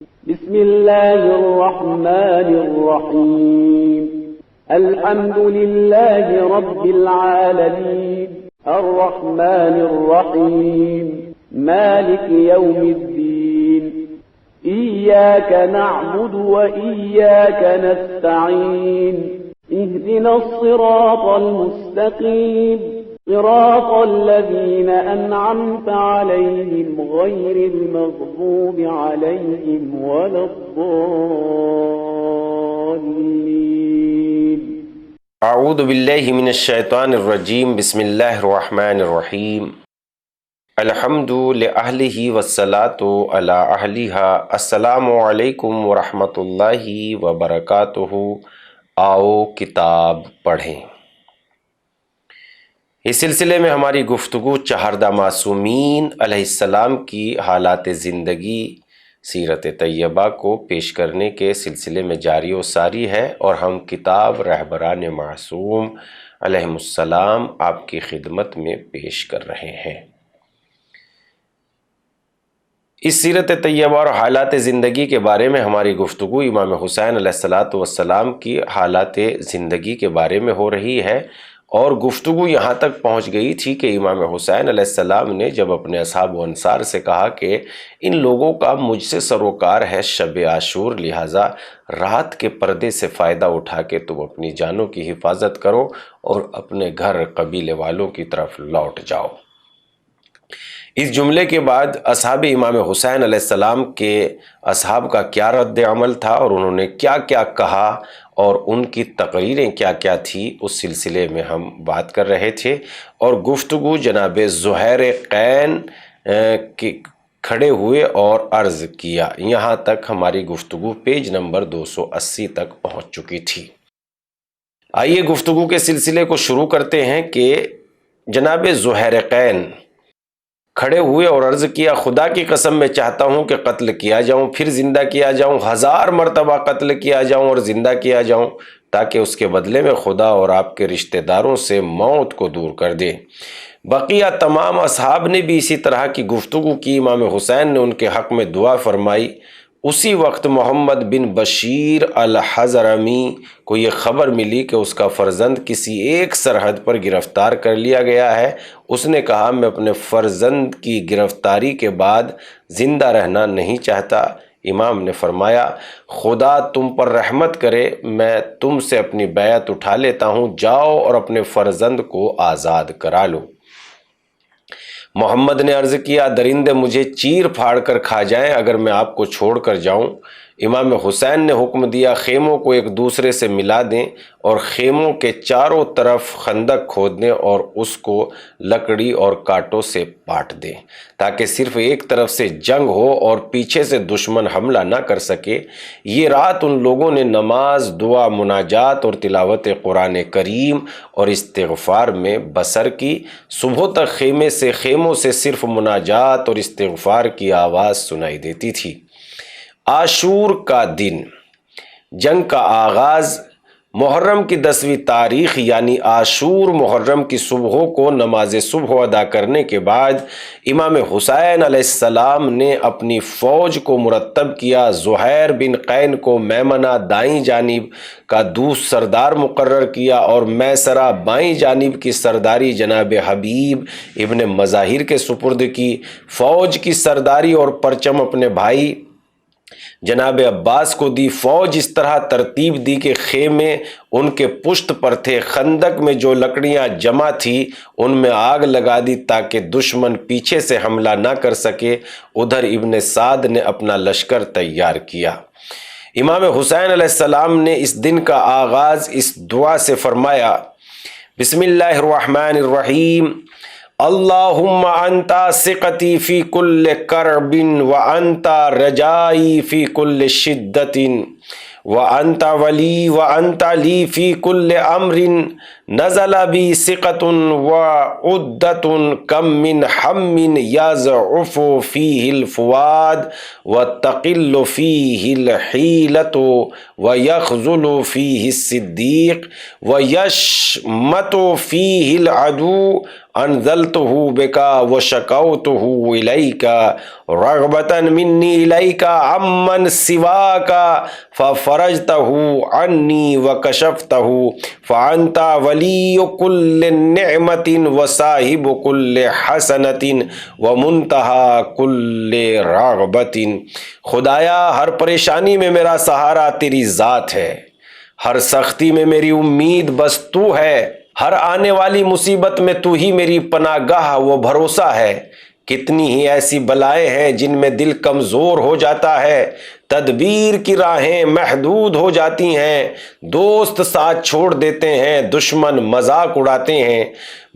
بسم الله الرحمن الرحيم الحمد لله رب العالمين الرحمن الرحيم مالك يوم الدين إياك نعبد وإياك نستعين اهدنا الصراط المستقيم صراط الذين أنعمت عليهم غير المغضوب عليهم ولا الضالين اعوذ باللہ من الشیطان الرجیم بسم اللہ الرحمن الرحیم الحمد لأہلہ والصلاة علی اہلہا السلام علیکم ورحمۃ اللہ وبرکاتہ۔ آؤ کتاب پڑھیں۔ اس سلسلے میں ہماری گفتگو چہاردہ معصومین علیہ السلام کی حالات زندگی سیرت طیبہ کو پیش کرنے کے سلسلے میں جاری و ساری ہے، اور ہم کتاب رہبران معصوم علیہم السلام آپ کی خدمت میں پیش کر رہے ہیں۔ اس سیرت طیبہ اور حالات زندگی کے بارے میں ہماری گفتگو امام حسین علیہ السلام کی حالات زندگی کے بارے میں ہو رہی ہے، اور گفتگو یہاں تک پہنچ گئی تھی کہ امام حسین علیہ السلام نے جب اپنے اصحاب و انصار سے کہا کہ ان لوگوں کا مجھ سے سروکار ہے شب عاشور، لہٰذا رات کے پردے سے فائدہ اٹھا کے تم اپنی جانوں کی حفاظت کرو اور اپنے گھر قبیلے والوں کی طرف لوٹ جاؤ۔ اس جملے کے بعد اصحاب امام حسین علیہ السلام کے اصحاب کا کیا رد عمل تھا، اور انہوں نے کیا کیا کہا، اور ان کی تقریریں کیا کیا تھی، اس سلسلے میں ہم بات کر رہے تھے۔ اور گفتگو جناب زہیر قین کے کھڑے ہوئے اور عرض کیا، یہاں تک ہماری گفتگو پیج نمبر 280 تک پہنچ چکی تھی۔ آئیے گفتگو کے سلسلے کو شروع کرتے ہیں کہ جناب زہیر قین کھڑے ہوئے اور عرض کیا، خدا کی قسم میں چاہتا ہوں کہ قتل کیا جاؤں، پھر زندہ کیا جاؤں، 1000 مرتبہ قتل کیا جاؤں اور زندہ کیا جاؤں، تاکہ اس کے بدلے میں خدا اور آپ کے رشتہ داروں سے موت کو دور کر دے۔ بقیہ تمام اصحاب نے بھی اسی طرح کی گفتگو کی۔ امام حسین نے ان کے حق میں دعا فرمائی۔ اسی وقت محمد بن بشیر الحضرمی کو یہ خبر ملی کہ اس کا فرزند کسی ایک سرحد پر گرفتار کر لیا گیا ہے۔ اس نے کہا، میں اپنے فرزند کی گرفتاری کے بعد زندہ رہنا نہیں چاہتا۔ امام نے فرمایا، خدا تم پر رحمت کرے، میں تم سے اپنی بیعت اٹھا لیتا ہوں، جاؤ اور اپنے فرزند کو آزاد کرا لو۔ محمد نے عرض کیا، درندے مجھے چیر پھاڑ کر کھا جائیں اگر میں آپ کو چھوڑ کر جاؤں۔ امام حسین نے حکم دیا، خیموں کو ایک دوسرے سے ملا دیں اور خیموں کے چاروں طرف خندق کھود دیں اور اس کو لکڑی اور کانٹوں سے پاٹ دیں، تاکہ صرف ایک طرف سے جنگ ہو اور پیچھے سے دشمن حملہ نہ کر سکے۔ یہ رات ان لوگوں نے نماز، دعا، مناجات اور تلاوت قرآن کریم اور استغفار میں بسر کی۔ صبح تک خیموں سے صرف مناجات اور استغفار کی آواز سنائی دیتی تھی۔ عاشور کا دن، جنگ کا آغاز محرم کی 10ویں تاریخ یعنی عاشور محرم کی صبحوں کو نماز صبح ادا کرنے کے بعد امام حسین علیہ السلام نے اپنی فوج کو مرتب کیا۔ زہیر بن قین کو میمنہ دائیں جانب کا دوسرا سردار مقرر کیا اور میسرہ بائیں جانب کی سرداری جناب حبیب ابن مظاہر کے سپرد کی۔ فوج کی سرداری اور پرچم اپنے بھائی جناب عباس کو دی۔ فوج اس طرح ترتیب دی کہ خیمے ان کے پشت پر تھے۔ خندق میں جو لکڑیاں جمع تھی ان میں آگ لگا دی تاکہ دشمن پیچھے سے حملہ نہ کر سکے۔ ادھر ابن سعد نے اپنا لشکر تیار کیا۔ امام حسین علیہ السلام نے اس دن کا آغاز اس دعا سے فرمایا، بسم اللہ الرحمن الرحیم، اللہم انت ثقتی فی کل کرب وانت رجائی فی کل شدت وانت ولی وانت لی فی کل امر نزل بی ثقۃ وعدۃ کم من حم یضعف فیہ الفؤاد وتقل فیہ الحیلۃ ویخذل فیہ الصدیق ویشمت فیہ العدو انزلتہ بکا وشکوتہ الیکا رغبۃ منی الیکا عمن سواکا ففرجتہ عنی وکشفتہ فانت ولی کل نعمت وصاحب کل حسنت ومنتہی کل رغبت۔ خدایا ہر پریشانی میں میرا سہارا تیری ذات ہے، ہر سختی میں میری امید بس تو ہے، ہر آنے والی مصیبت میں تو ہی میری پناہ گاہ و بھروسہ ہے۔ کتنی ہی ایسی بلائیں ہیں جن میں دل کمزور ہو جاتا ہے، تدبیر کی راہیں محدود ہو جاتی ہیں، دوست ساتھ چھوڑ دیتے ہیں، دشمن مذاق اڑاتے ہیں۔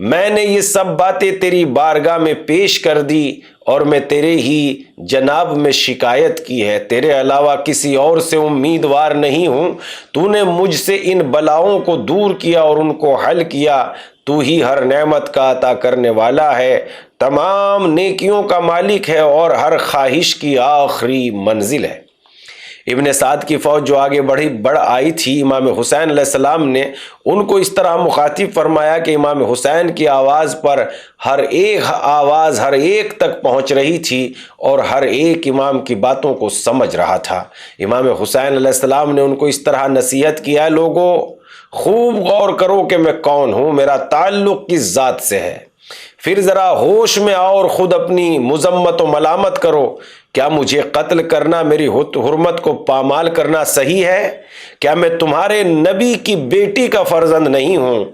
میں نے یہ سب باتیں تیری بارگاہ میں پیش کر دی اور میں تیرے ہی جناب میں شکایت کی ہے، تیرے علاوہ کسی اور سے امیدوار نہیں ہوں۔ تو نے مجھ سے ان بلاؤں کو دور کیا اور ان کو حل کیا۔ تو ہی ہر نعمت کا عطا کرنے والا ہے، تمام نیکیوں کا مالک ہے اور ہر خواہش کی آخری منزل ہے۔ ابن سعد کی فوج جو آگے بڑھ آئی تھی، امام حسین علیہ السلام نے ان کو اس طرح مخاطب فرمایا کہ امام حسین کی آواز پر ہر ایک آواز ہر ایک تک پہنچ رہی تھی اور ہر ایک امام کی باتوں کو سمجھ رہا تھا۔ امام حسین علیہ السلام نے ان کو اس طرح نصیحت کیا، لوگوں خوب غور کرو کہ میں کون ہوں، میرا تعلق کس ذات سے ہے، پھر ذرا ہوش میں آؤ اور خود اپنی مذمت و ملامت کرو۔ کیا مجھے قتل کرنا، میری حرمت کو پامال کرنا صحیح ہے؟ کیا میں تمہارے نبی کی بیٹی کا فرزند نہیں ہوں؟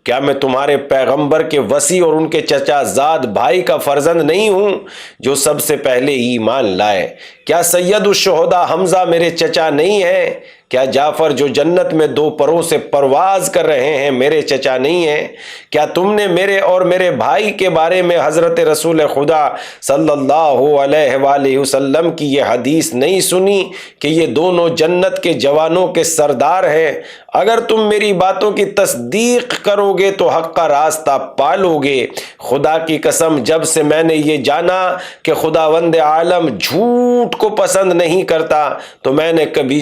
کیا میں تمہارے پیغمبر کے وصی اور ان کے چچا زاد بھائی کا فرزند نہیں ہوں جو سب سے پہلے ایمان لائے؟ کیا سید الشہداء حمزہ میرے چچا نہیں ہیں؟ کیا جعفر جو جنت میں دو پروں سے پرواز کر رہے ہیں میرے چچا نہیں ہیں؟ کیا تم نے میرے اور میرے بھائی کے بارے میں حضرت رسول خدا صلی اللہ علیہ وآلہ وسلم کی یہ حدیث نہیں سنی کہ یہ دونوں جنت کے جوانوں کے سردار ہیں؟ اگر تم میری باتوں کی تصدیق کرو گے تو حق کا راستہ پالو گے۔ خدا کی قسم، جب سے میں نے یہ جانا کہ خداوند عالم جھوٹ کو پسند نہیں کرتا تو میں نے کبھی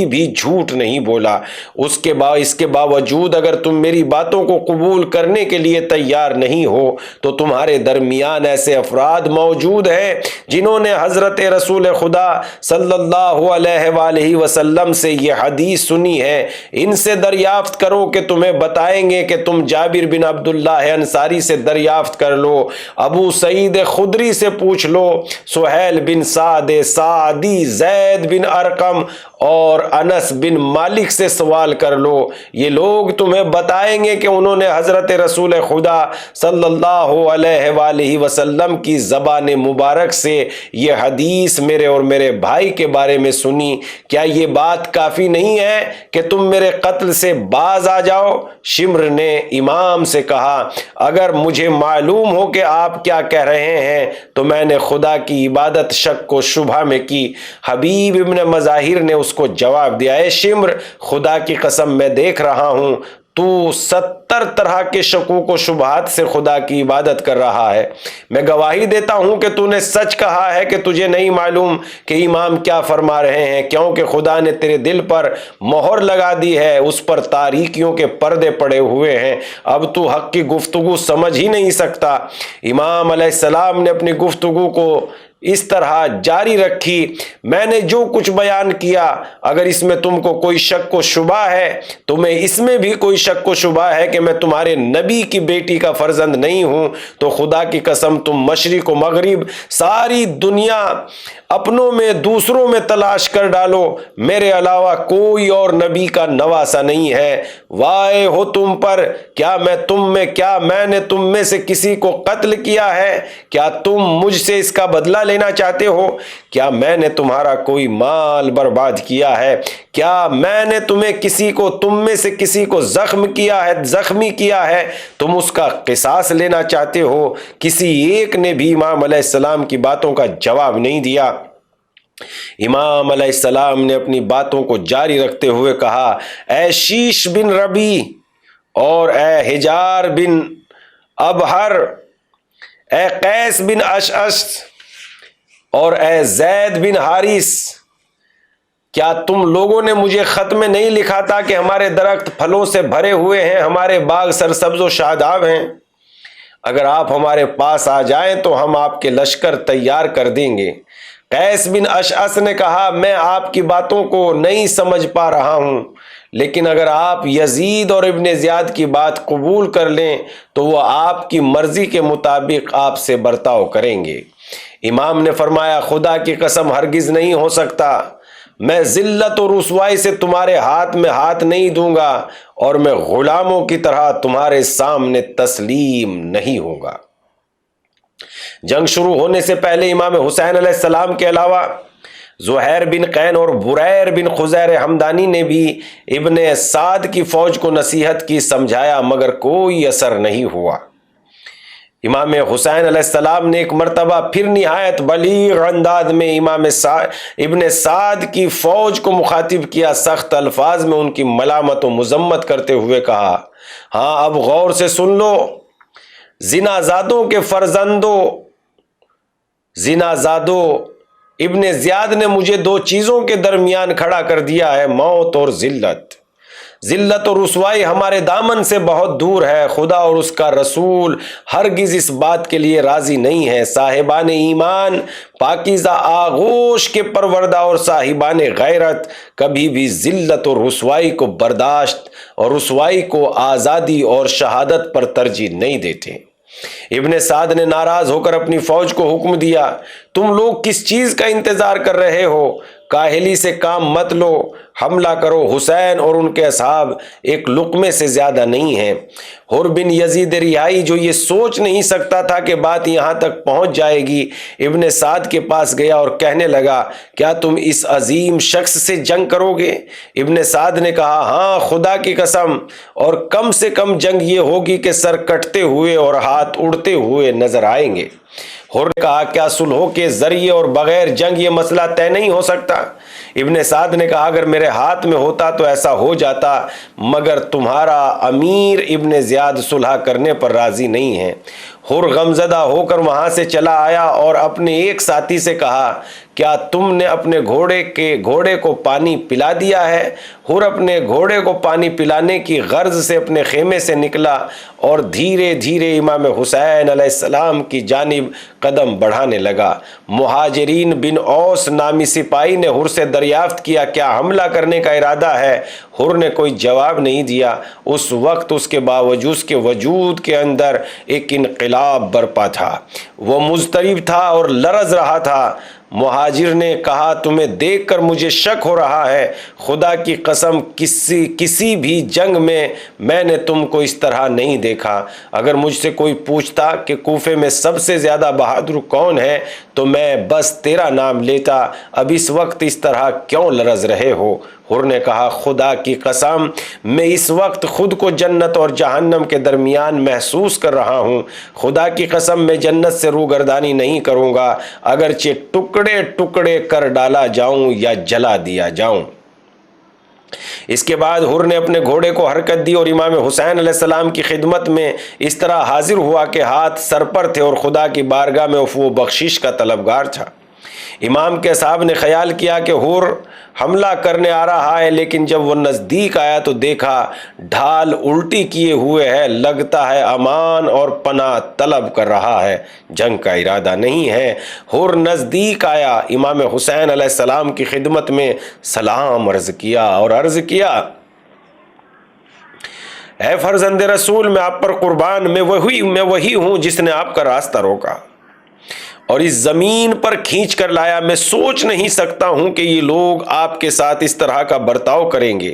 بھی جھوٹ نہیں بولا۔ اس کے باوجود اگر تم میری باتوں کو قبول کرنے کے لیے تیار نہیں ہو تو تمہارے درمیان ایسے افراد موجود ہیں جنہوں نے حضرت رسول خدا صلی اللہ علیہ وآلہ وسلم سے یہ حدیث سنی ہے، ان سے دریافت کرو کہ تمہیں بتائیں گے کہ تم جابر بن عبداللہ انصاری سے دریافت کر لو، ابو سعید خدری سے پوچھ لو، سہیل بن سعد سعدی، زید بن ارقم اور انس بن مالک سے سوال کر لو۔ یہ لوگ تمہیں بتائیں گے کہ انہوں نے حضرت رسول خدا صلی اللہ علیہ وآلہ وسلم کی زبان مبارک سے یہ حدیث میرے اور میرے بھائی کے بارے میں سنی۔ کیا یہ بات کافی نہیں ہے کہ تم میرے قتل سے باز آ جاؤ؟ شمر نے امام سے کہا، اگر مجھے معلوم ہو کہ آپ کیا کہہ رہے ہیں تو میں نے خدا کی عبادت شک و شبہ میں کی۔ حبیب ابن مظاہر نے اس کو جواب دیا، اے شمر، خدا کی قسم میں دیکھ رہا ہوں تو 70 طرح کے شکوک و شبہات سے خدا کی عبادت کر رہا ہے۔ میں گواہی دیتا ہوں کہ تو نے سچ کہا ہے کہ تجھے نہیں معلوم کہ امام کیا فرما رہے ہیں، کیونکہ خدا نے تیرے دل پر مہر لگا دی ہے، اس پر تاریکیوں کے پردے پڑے ہوئے ہیں، اب تو حق کی گفتگو سمجھ ہی نہیں سکتا۔ امام علیہ السلام نے اپنی گفتگو کو اس طرح جاری رکھی، میں نے جو کچھ بیان کیا، اگر اس میں تم کو کوئی شک و شبہ ہے، تمہیں اس میں بھی کوئی شک و شبہ ہے کہ میں تمہارے نبی کی بیٹی کا فرزند نہیں ہوں، تو خدا کی قسم تم مشرق و مغرب ساری دنیا اپنوں میں دوسروں میں تلاش کر ڈالو، میرے علاوہ کوئی اور نبی کا نواسا نہیں ہے۔ وائے ہو تم پر، کیا میں نے تم میں سے کسی کو قتل کیا ہے؟ کیا تم مجھ سے اس کا بدلہ لینا چاہتے ہو؟ کیا میں نے تمہارا کوئی مال برباد کیا ہے؟ کیا میں نے تم میں سے کسی کو زخمی کیا ہے؟ تم اس کا قصاص لینا چاہتے ہو؟ کسی ایک نے بھی امام علیہ السلام کی باتوں کا جواب نہیں دیا۔ امام علیہ السلام نے اپنی باتوں کو جاری رکھتے ہوئے کہا، اے شیش بن ربی، اور اے حجار بن ابہر، اے قیس بن اشعث اور اے زید بن حارث، کیا تم لوگوں نے مجھے خط میں نہیں لکھا تھا کہ ہمارے درخت پھلوں سے بھرے ہوئے ہیں، ہمارے باغ سرسبز و شاداب ہیں؟ اگر آپ ہمارے پاس آ جائیں تو ہم آپ کے لشکر تیار کر دیں گے۔ قیس بن اشعث نے کہا، میں آپ کی باتوں کو نہیں سمجھ پا رہا ہوں، لیکن اگر آپ یزید اور ابن زیاد کی بات قبول کر لیں تو وہ آپ کی مرضی کے مطابق آپ سے برتاؤ کریں گے۔ امام نے فرمایا، خدا کی قسم ہرگز نہیں ہو سکتا، میں ذلت اور رسوائی سے تمہارے ہاتھ میں ہاتھ نہیں دوں گا، اور میں غلاموں کی طرح تمہارے سامنے تسلیم نہیں ہوں گا۔ جنگ شروع ہونے سے پہلے امام حسین علیہ السلام کے علاوہ زہیر بن قین اور بریر بن خزیر حمدانی نے بھی ابن سعد کی فوج کو نصیحت کی، سمجھایا، مگر کوئی اثر نہیں ہوا۔ امام حسین علیہ السلام نے ایک مرتبہ پھر نہایت بلیغ انداز میں ابن سعد کی فوج کو مخاطب کیا، سخت الفاظ میں ان کی ملامت و مذمت کرتے ہوئے کہا، ہاں اب غور سے سن لو، زنازادوں کے فرزندوں، زنازادوں، ابن زیاد نے مجھے دو چیزوں کے درمیان کھڑا کر دیا ہے، موت اور ذلت۔ ذلت اور رسوائی ہمارے دامن سے بہت دور ہے، خدا اور اس کا رسول ہرگز اس بات کے لیے راضی نہیں ہے۔ صاحبان ایمان، پاکیزہ آغوش کے پروردہ اور صاحبان غیرت کبھی بھی ذلت اور رسوائی کو برداشت اور رسوائی کو آزادی اور شہادت پر ترجیح نہیں دیتے۔ ابن سعد نے ناراض ہو کر اپنی فوج کو حکم دیا، تم لوگ کس چیز کا انتظار کر رہے ہو؟ کاہلی سے کام مت لو، حملہ کرو، حسین اور ان کے اصحاب ایک لقمے سے زیادہ نہیں ہیں۔ حر بن یزید رہائی، جو یہ سوچ نہیں سکتا تھا کہ بات یہاں تک پہنچ جائے گی، ابن سعد کے پاس گیا اور کہنے لگا، کیا تم اس عظیم شخص سے جنگ کرو گے؟ ابن سعد نے کہا، ہاں خدا کی قسم، اور کم سے کم جنگ یہ ہوگی کہ سر کٹتے ہوئے اور ہاتھ اڑتے ہوئے نظر آئیں گے۔ حر نے کہا، کیا صلحوں کے ذریعے اور بغیر جنگ یہ مسئلہ طے نہیں ہو سکتا؟ ابن سعد نے کہا، اگر میرے ہاتھ میں ہوتا تو ایسا ہو جاتا، مگر تمہارا امیر ابن زیاد صلح کرنے پر راضی نہیں ہے۔ حر غمزدہ ہو کر وہاں سے چلا آیا اور اپنے ایک ساتھی سے کہا، کیا تم نے اپنے گھوڑے کو پانی پلا دیا ہے؟ حر اپنے گھوڑے کو پانی پلانے کی غرض سے اپنے خیمے سے نکلا اور دھیرے دھیرے امام حسین علیہ السلام کی جانب قدم بڑھانے لگا۔ مہاجرین بن اوس نامی سپاہی نے حر سے دریافت کیا، کیا حملہ کرنے کا ارادہ ہے؟ حر نے کوئی جواب نہیں دیا۔ اس وقت اس کے باوجود اس کے وجود کے اندر ایک انقلاب برپا تھا، وہ مضطرب تھا اور لرز رہا تھا۔ مہاجر نے کہا، تمہیں دیکھ کر مجھے شک ہو رہا ہے، خدا کی قسم کسی بھی جنگ میں نے تم کو اس طرح نہیں دیکھا۔ اگر مجھ سے کوئی پوچھتا کہ کوفے میں سب سے زیادہ بہادر کون ہے تو میں بس تیرا نام لیتا، اب اس وقت اس طرح کیوں لرز رہے ہو؟ حر نے کہا، خدا کی قسم میں اس وقت خود کو جنت اور جہنم کے درمیان محسوس کر رہا ہوں۔ خدا کی قسم میں جنت سے روگردانی نہیں کروں گا، اگرچہ ٹکڑے ٹکڑے کر ڈالا جاؤں یا جلا دیا جاؤں۔ اس کے بعد حر نے اپنے گھوڑے کو حرکت دی اور امام حسین علیہ السلام کی خدمت میں اس طرح حاضر ہوا کہ ہاتھ سر پر تھے اور خدا کی بارگاہ میں عفو و بخشش کا طلبگار تھا۔ امام کے صاحب نے خیال کیا کہ حر حملہ کرنے آ رہا ہے، لیکن جب وہ نزدیک آیا تو دیکھا ڈھال الٹی کیے ہوئے ہے، لگتا ہے امان اور پناہ طلب کر رہا ہے، جنگ کا ارادہ نہیں ہے۔ حر نزدیک آیا، امام حسین علیہ السلام کی خدمت میں سلام عرض کیا اور عرض کیا، اے فرزند رسول، میں آپ پر قربان، میں وہی ہوں جس نے آپ کا راستہ روکا اور اس زمین پر کھینچ کر لایا۔ میں سوچ نہیں سکتا ہوں کہ یہ لوگ آپ کے ساتھ اس طرح کا برتاؤ کریں گے۔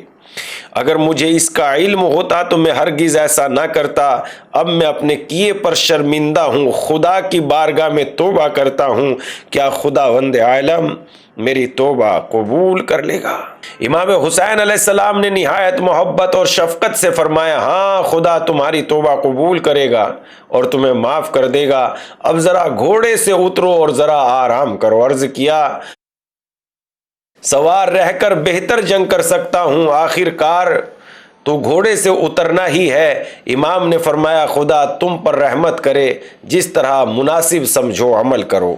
اگر مجھے اس کا علم ہوتا تو میں ہرگز ایسا نہ کرتا۔ اب میں اپنے کیے پر شرمندہ ہوں، خدا کی بارگاہ میں توبہ کرتا ہوں، کیا خداوند عالم میری توبہ قبول کر لے گا؟ امام حسین علیہ السلام نے نہایت محبت اور شفقت سے فرمایا، ہاں خدا تمہاری توبہ قبول کرے گا اور تمہیں معاف کر دے گا۔ اب ذرا گھوڑے سے اترو اور ذرا آرام کرو۔ عرض کیا، سوار رہ کر بہتر جنگ کر سکتا ہوں۔ آخر کار تو گھوڑے سے اترنا ہی ہے۔ امام نے فرمایا خدا تم پر رحمت کرے، جس طرح مناسب سمجھو عمل کرو۔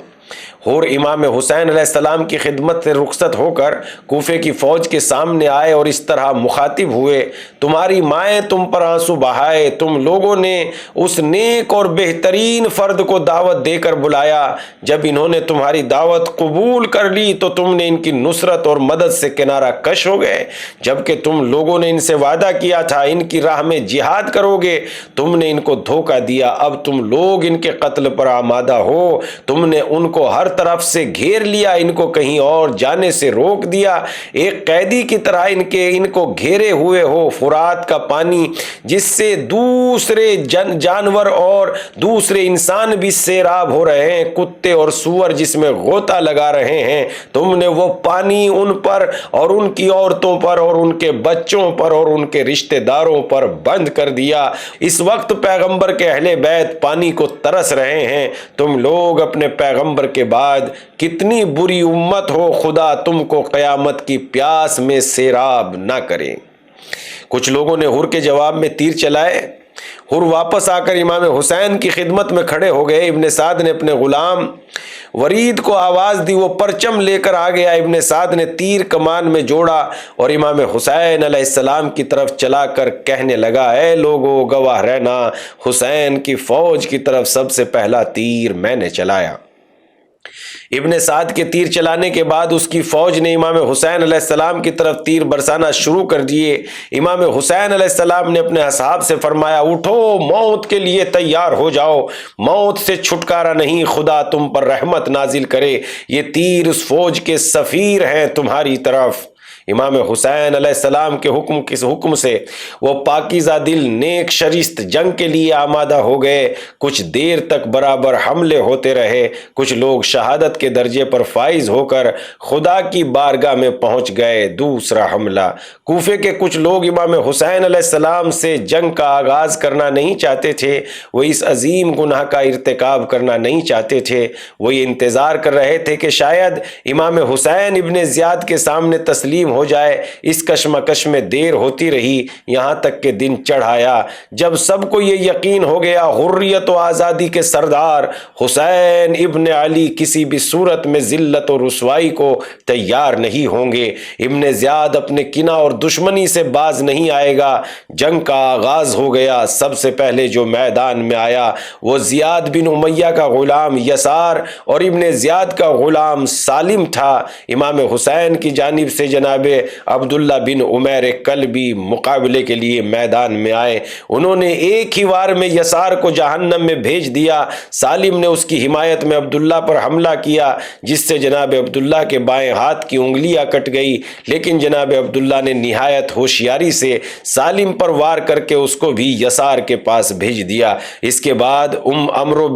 اور امام حسین علیہ السلام کی خدمت سے رخصت ہو کر کوفے کی فوج کے سامنے آئے اور اس طرح مخاطب ہوئے، تمہاری مائیں تم پر آنسو بہائے، تم لوگوں نے اس نیک اور بہترین فرد کو دعوت دے کر بلایا، جب انہوں نے تمہاری دعوت قبول کر لی تو تم نے ان کی نصرت اور مدد سے کنارہ کش ہو گئے، جبکہ تم لوگوں نے ان سے وعدہ کیا تھا ان کی راہ میں جہاد کرو گے، تم نے ان کو دھوکہ دیا، اب تم لوگ ان کے قتل پر آمادہ ہو، تم نے ان کو ہر طرف سے گھیر لیا، ان کو کہیں اور جانے سے روک دیا، ایک قیدی کی طرح ان کو گھیرے ہوئے ہو، فرات کا پانی جس سے دوسرے جانور اور دوسرے انسان بھی سیراب ہو رہے ہیں، کتے اور سور جس میں غوطہ لگا رہے ہیں، تم نے وہ پانی ان پر اور ان کی عورتوں پر اور ان کے بچوں پر اور ان کے رشتہ داروں پر بند کر دیا۔ اس وقت پیغمبر کے اہل بیت پانی کو ترس رہے ہیں، تم لوگ اپنے پیغمبر کے بعد کتنی بری امت ہو، خدا تم کو قیامت کی پیاس میں سیراب نہ کرے۔ کچھ لوگوں نے حر کے جواب میں تیر چلائے۔ حر واپس آ کر امام حسین کی خدمت میں کھڑے ہو گئے۔ ابن سعد نے اپنے غلام ورید کو آواز دی، وہ پرچم لے کر آ گیا۔ ابن سعد نے تیر کمان میں جوڑا اور امام حسین علیہ السلام کی طرف چلا کر کہنے لگا، اے لوگو گواہ رہنا، حسین کی فوج کی طرف سب سے پہلا تیر میں نے چلایا۔ ابن سعد کے تیر چلانے کے بعد اس کی فوج نے امام حسین علیہ السلام کی طرف تیر برسانا شروع کر دیے۔ امام حسین علیہ السلام نے اپنے اصحاب سے فرمایا، اٹھو، موت کے لیے تیار ہو جاؤ، موت سے چھٹکارا نہیں، خدا تم پر رحمت نازل کرے، یہ تیر اس فوج کے سفیر ہیں تمہاری طرف۔ امام حسین علیہ السلام کے حکم سے وہ پاکیزہ دل نیک شریست جنگ کے لیے آمادہ ہو گئے۔ کچھ دیر تک برابر حملے ہوتے رہے، کچھ لوگ شہادت کے درجے پر فائز ہو کر خدا کی بارگاہ میں پہنچ گئے۔ دوسرا حملہ۔ کوفے کے کچھ لوگ امام حسین علیہ السلام سے جنگ کا آغاز کرنا نہیں چاہتے تھے، وہ اس عظیم گناہ کا ارتکاب کرنا نہیں چاہتے تھے، وہ یہ انتظار کر رہے تھے کہ شاید امام حسین ابن زیاد کے سامنے تسلیم ہو جائے۔ اس کشمکش میں دیر ہوتی رہی، یہاں تک کہ دن چڑھ آیا۔ جب سب کو یہ یقین ہو گیا حریت و آزادی کے سردار حسین ابن علی کسی بھی صورت میں ذلت و رسوائی کو تیار نہیں ہوں گے، ابن زیاد اپنے کینہ اور دشمنی سے باز نہیں آئے گا، جنگ کا آغاز ہو گیا۔ سب سے پہلے جو میدان میں آیا وہ زیاد بن امیہ کا غلام یسار اور ابن زیاد کا غلام سالم تھا۔ امام حسین کی جانب سے جناب عبداللہ بن عمیر کلبی مقابلے کے لیے میدان میں آئے۔ انہوں نے ایک ہی وار میں یسار کو جہنم میں بھیج دیا۔ سالم نے اس کی حمایت میں عبداللہ پر حملہ کیا، جس سے جناب عبداللہ کے بائیں ہاتھ کی انگلیاں کٹ گئی، لیکن جناب عبداللہ نے نہایت ہوشیاری سے سالم پر وار کر کے اس کو بھی یسار کے پاس بھیج دیا۔ اس کے بعد عمرو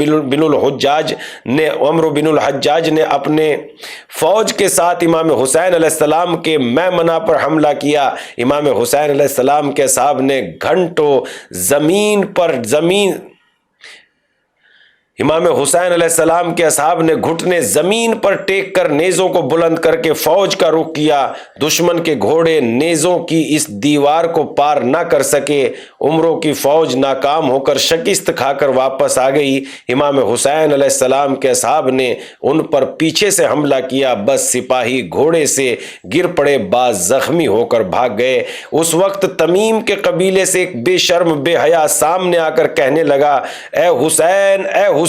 بن الحجاج نے اپنے فوج کے ساتھ امام حسین علیہ السلام کے میمنہ پر حملہ کیا۔ امام حسین علیہ السلام کے صاحب نے امام حسین علیہ السلام کے اصحاب نے گھٹنے زمین پر ٹیک کر نیزوں کو بلند کر کے فوج کا رخ کیا۔ دشمن کے گھوڑے نیزوں کی اس دیوار کو پار نہ کر سکے۔ عمروں کی فوج ناکام ہو کر شکست کھا کر واپس آ گئی۔ امام حسین علیہ السلام کے اصحاب نے ان پر پیچھے سے حملہ کیا، بس سپاہی گھوڑے سے گر پڑے، بعض زخمی ہو کر بھاگ گئے۔ اس وقت تمیم کے قبیلے سے ایک بے شرم بے حیا سامنے آ کر کہنے لگا، اے حسین، اے حسین۔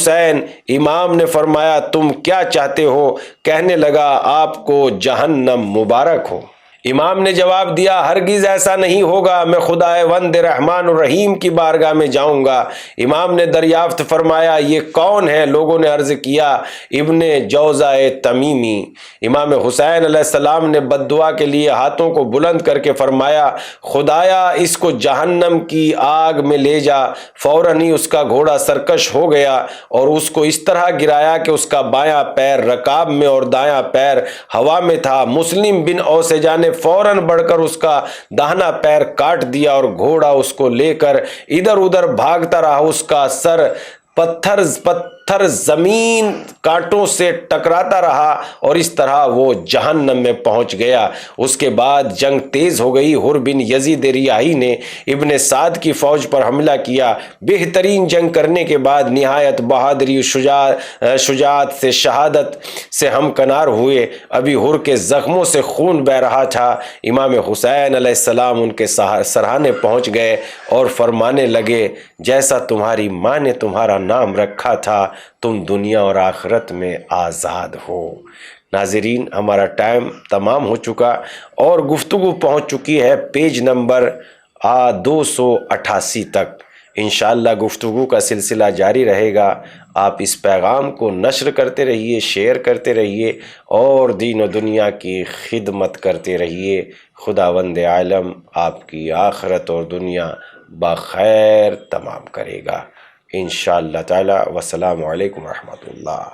امام نے فرمایا، تم کیا چاہتے ہو؟ کہنے لگا، آپ کو جہنم مبارک ہو۔ امام نے جواب دیا، ہرگز ایسا نہیں ہوگا، میں خدائے وند رحمان الرحیم کی بارگاہ میں جاؤں گا۔ امام نے دریافت فرمایا، یہ کون ہے؟ لوگوں نے عرض کیا، ابن جوزہ تمیمی۔ امام حسین علیہ السلام نے بد دعا کے لیے ہاتھوں کو بلند کر کے فرمایا، خدایا اس کو جہنم کی آگ میں لے جا۔ فوراً ہی اس کا گھوڑا سرکش ہو گیا اور اس کو اس طرح گرایا کہ اس کا بایاں پیر رکاب میں اور دایاں پیر ہوا میں تھا۔ مسلم بن اوسجہ نے فوراً بڑھ کر اس کا داہنا پیر کاٹ دیا اور گھوڑا اس کو لے کر ادھر ادھر بھاگتا رہا۔ اس کا سر پتھر زمین کانٹوں سے ٹکراتا رہا اور اس طرح وہ جہنم میں پہنچ گیا۔ اس کے بعد جنگ تیز ہو گئی۔ حر بن یزید ریاحی نے ابن سعد کی فوج پر حملہ کیا۔ بہترین جنگ کرنے کے بعد نہایت بہادری و شجاعت سے شہادت سے ہمکنار ہوئے۔ ابھی حر کے زخموں سے خون بہہ رہا تھا۔ امام حسین علیہ السلام ان کے سرہانے پہنچ گئے اور فرمانے لگے، جیسا تمہاری ماں نے تمہارا نام رکھا تھا، تم دنیا اور آخرت میں آزاد ہو۔ ناظرین، ہمارا ٹائم تمام ہو چکا اور گفتگو پہنچ چکی ہے پیج نمبر 288 تک۔ انشاءاللہ گفتگو کا سلسلہ جاری رہے گا۔ آپ اس پیغام کو نشر کرتے رہیے، شیئر کرتے رہیے اور دین و دنیا کی خدمت کرتے رہیے۔ خداوند عالم آپ کی آخرت اور دنیا بخیر تمام کرے گا انشاءاللہ تعالی۔ والسلام علیکم ورحمۃ اللہ۔